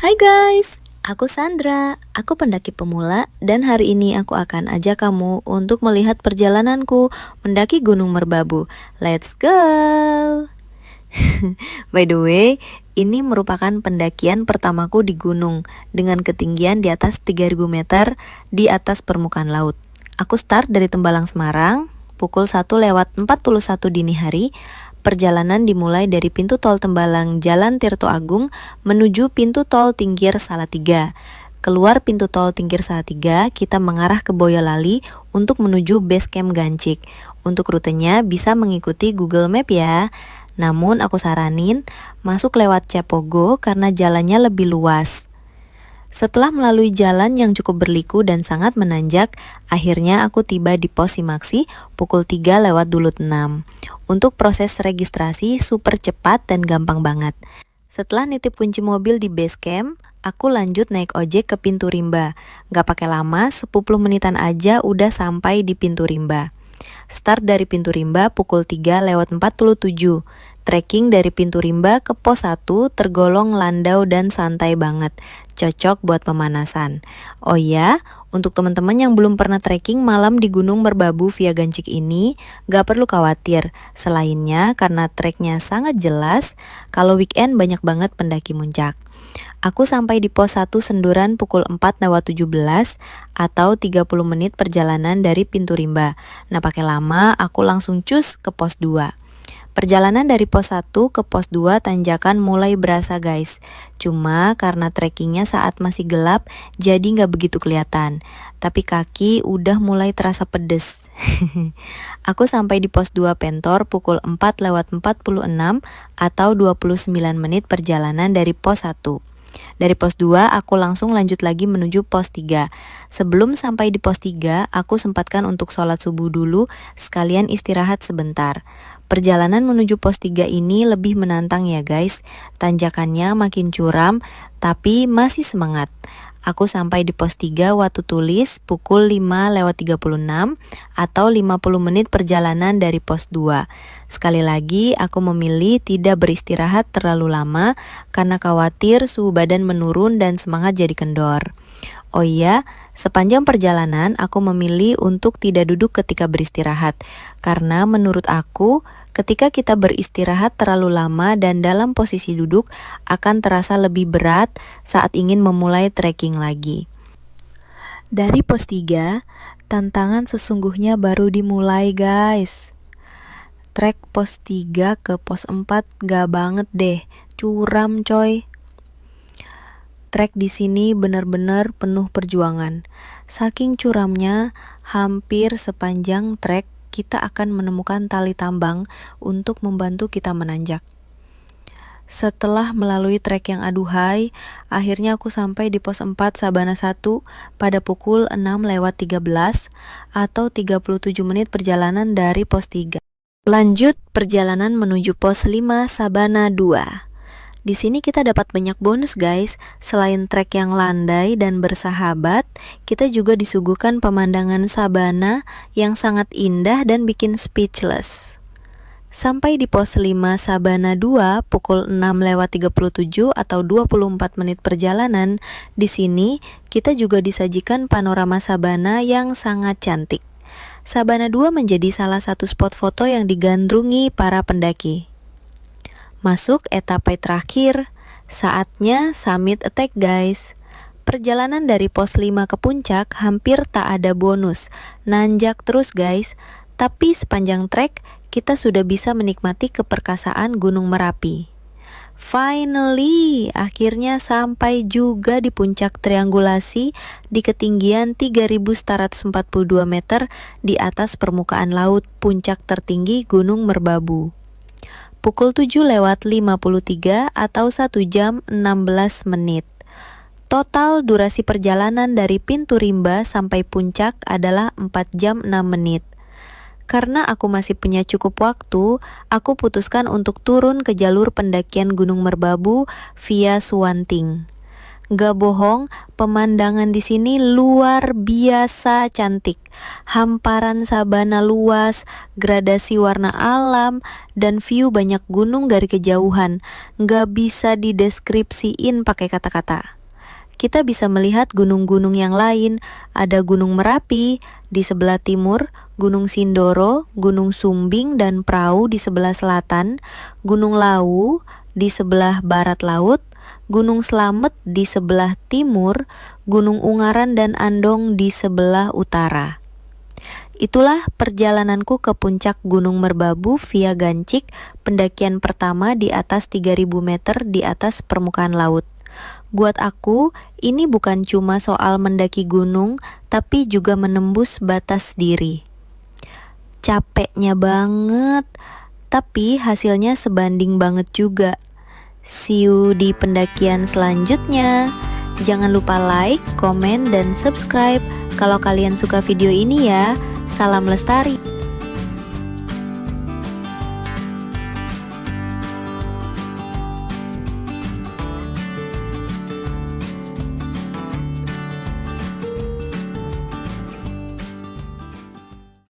Hai guys, aku Sandra, aku pendaki pemula dan hari ini aku akan ajak kamu untuk melihat perjalananku mendaki Gunung Merbabu. Let's go! By the way, ini merupakan pendakian pertamaku di gunung dengan ketinggian di atas 3000 meter di atas permukaan laut. Aku start dari Tembalang Semarang, pukul 1:41 dini hari. Perjalanan dimulai dari pintu tol Tembalang Jalan Tirto Agung menuju pintu tol Tingkir Salatiga. Keluar pintu tol Tingkir Salatiga, kita mengarah ke Boyolali untuk menuju base camp Gancik. Untuk rutenya bisa mengikuti Google Map ya. Namun aku saranin masuk lewat Cepogo karena jalannya lebih luas. Setelah melalui jalan yang cukup berliku dan sangat menanjak, akhirnya aku tiba di pos Simaksi pukul 3:06. Untuk proses registrasi super cepat dan gampang banget. Setelah nitip kunci mobil di base camp, aku lanjut naik ojek ke pintu rimba. Gak pakai lama, 10 menitan aja udah sampai di pintu rimba. Start dari pintu rimba pukul 3:47. Trekking dari pintu rimba ke pos 1 tergolong landau dan santai banget. Cocok buat pemanasan. Oh ya, untuk teman-teman yang belum pernah trekking malam di Gunung Merbabu via Gancik ini, gak perlu khawatir. Selainnya, karena treknya sangat jelas, kalau weekend banyak banget pendaki muncak. Aku sampai di pos 1 Senduran pukul 4:17 atau 30 menit perjalanan dari pintu rimba. Nah, pakai lama, aku langsung cus ke pos 2. Perjalanan dari pos 1 ke pos 2 tanjakan mulai berasa guys. Cuma karena trekkingnya saat masih gelap, jadi nggak begitu kelihatan. Tapi kaki udah mulai terasa pedes. Aku sampai di pos 2 Pentor pukul 4:46 atau 29 menit perjalanan dari pos 1. Dari pos 2, aku langsung lanjut lagi menuju pos 3. Sebelum sampai di pos 3, aku sempatkan untuk sholat subuh dulu, sekalian istirahat sebentar. Perjalanan menuju pos 3 ini lebih menantang ya guys. Tanjakannya makin curam, tapi masih semangat. Aku sampai di pos 3 waktu tulis pukul 5:36 atau 50 menit perjalanan dari pos 2. Sekali lagi, aku memilih tidak beristirahat terlalu lama karena khawatir suhu badan menurun dan semangat jadi kendor. Oh iya, sepanjang perjalanan aku memilih untuk tidak duduk ketika beristirahat. Karena menurut aku, ketika kita beristirahat terlalu lama dan dalam posisi duduk akan terasa lebih berat saat ingin memulai trekking lagi. Dari pos 3, tantangan sesungguhnya baru dimulai guys. Trek pos 3 ke pos 4 gak banget deh, curam coy. Trek di sini benar-benar penuh perjuangan. Saking curamnya, hampir sepanjang trek kita akan menemukan tali tambang untuk membantu kita menanjak. Setelah melalui trek yang aduhai, akhirnya aku sampai di pos 4 Sabana 1 pada pukul 6:13 atau 37 menit perjalanan dari pos 3. Lanjut perjalanan menuju pos 5 Sabana 2. Di sini kita dapat banyak bonus guys. Selain trek yang landai dan bersahabat, kita juga disuguhkan pemandangan sabana yang sangat indah dan bikin speechless. Sampai di pos 5 Sabana 2 pukul 6:37 atau 24 menit perjalanan, di sini kita juga disajikan panorama sabana yang sangat cantik. Sabana 2 menjadi salah satu spot foto yang digandrungi para pendaki. Masuk etapa terakhir, saatnya summit attack guys. Perjalanan dari pos 5 ke puncak hampir tak ada bonus, nanjak terus guys. Tapi sepanjang trek, kita sudah bisa menikmati keperkasaan Gunung Merapi. Finally, akhirnya sampai juga di puncak triangulasi di ketinggian 3.142 meter di atas permukaan laut, puncak tertinggi Gunung Merbabu. Pukul 7:53 atau 1 jam 16 menit. Total durasi perjalanan dari pintu rimba sampai puncak adalah 4 jam 6 menit. Karena aku masih punya cukup waktu, aku putuskan untuk turun ke jalur pendakian Gunung Merbabu via Suwanting. Gak bohong, pemandangan di sini luar biasa cantik. Hamparan sabana luas, gradasi warna alam, dan view banyak gunung dari kejauhan. Gak bisa dideskripsiin pakai kata-kata. kita bisa melihat gunung-gunung yang lain. Ada Gunung Merapi di sebelah timur, Gunung Sindoro, Gunung Sumbing dan Prau di sebelah selatan, Gunung Lawu di sebelah barat laut, Gunung Slamet di sebelah timur, Gunung Ungaran dan Andong di sebelah utara. Itulah perjalananku ke puncak Gunung Merbabu via Gancik, pendakian pertama di atas 3000 meter di atas permukaan laut. Buat aku, ini bukan cuma soal mendaki gunung, tapi juga menembus batas diri. Capeknya banget, tapi hasilnya sebanding banget juga. See you di pendakian selanjutnya. Jangan lupa like, komen, dan subscribe kalau kalian suka video ini ya. Salam lestari.